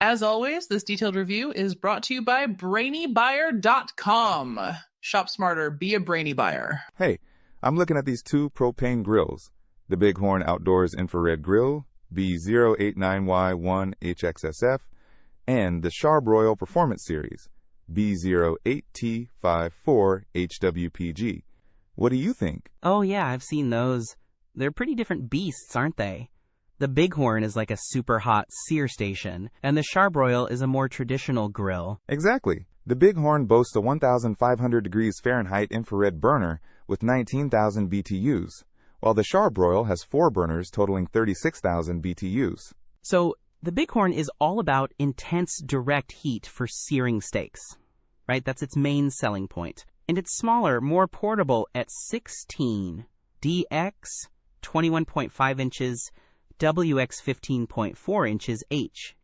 As always, this detailed review is brought to you by BrainyBuyer.com. Shop smarter, be a brainy buyer. Hey, I'm looking at these two propane grills. The Bighorn Outdoors Infrared Grill, B0891HXSF, and the Charbroil Performance Series, B08T54HWPG. What do you think? Oh yeah, I've seen those. They're pretty different beasts, aren't they? The Bighorn is like a super hot sear station, and the Charbroil is a more traditional grill. Exactly. The Bighorn boasts a 1,500 degrees Fahrenheit infrared burner with 19,000 BTUs, while the Charbroil has 4 burners totaling 36,000 BTUs. So, the Bighorn is all about intense direct heat for searing steaks, right? That's its main selling point. And it's smaller, more portable at 16 DX, 21.5 inches, WX 15.4 inches H.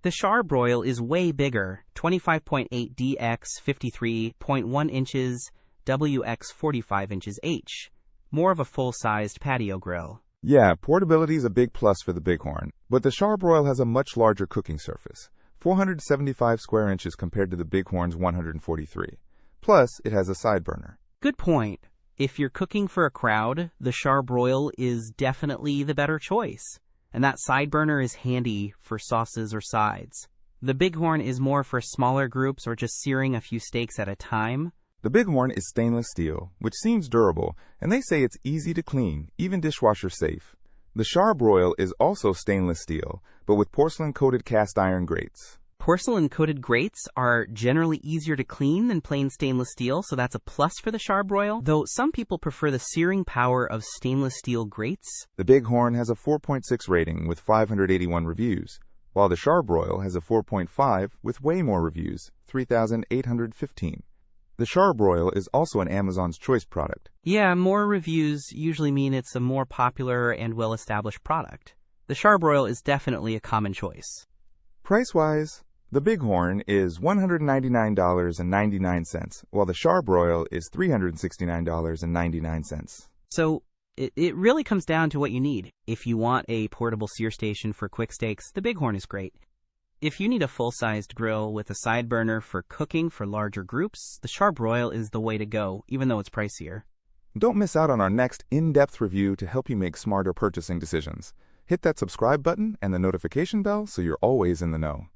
The Charbroil is way bigger, 25.8 DX 53.1 inches, WX 45 inches H. More of a full-sized patio grill. Yeah, portability is a big plus for the Bighorn, but the Charbroil has a much larger cooking surface, 475 square inches compared to the Bighorn's 143. Plus, it has a side burner. Good point. If you're cooking for a crowd, the Charbroil is definitely the better choice. And that side burner is handy for sauces or sides. The Bighorn is more for smaller groups or just searing a few steaks at a time. The Bighorn is stainless steel, which seems durable, and they say it's easy to clean, even dishwasher safe. The Charbroil is also stainless steel, but with porcelain-coated cast iron grates. Porcelain-coated grates are generally easier to clean than plain stainless steel, so that's a plus for the Charbroil, though some people prefer the searing power of stainless steel grates. The Bighorn has a 4.6 rating with 581 reviews, while the Charbroil has a 4.5 with way more reviews, 3,815. The Charbroil is also an Amazon's Choice product. Yeah, more reviews usually mean it's a more popular and well-established product. The Charbroil is definitely a common choice. Price-wise, the Bighorn is $199.99, while the Charbroil is $369.99. So, it really comes down to what you need. If you want a portable sear station for quick steaks, the Bighorn is great. If you need a full-sized grill with a side burner for cooking for larger groups, the Charbroil is the way to go, even though it's pricier. Don't miss out on our next in-depth review to help you make smarter purchasing decisions. Hit that subscribe button and the notification bell so you're always in the know.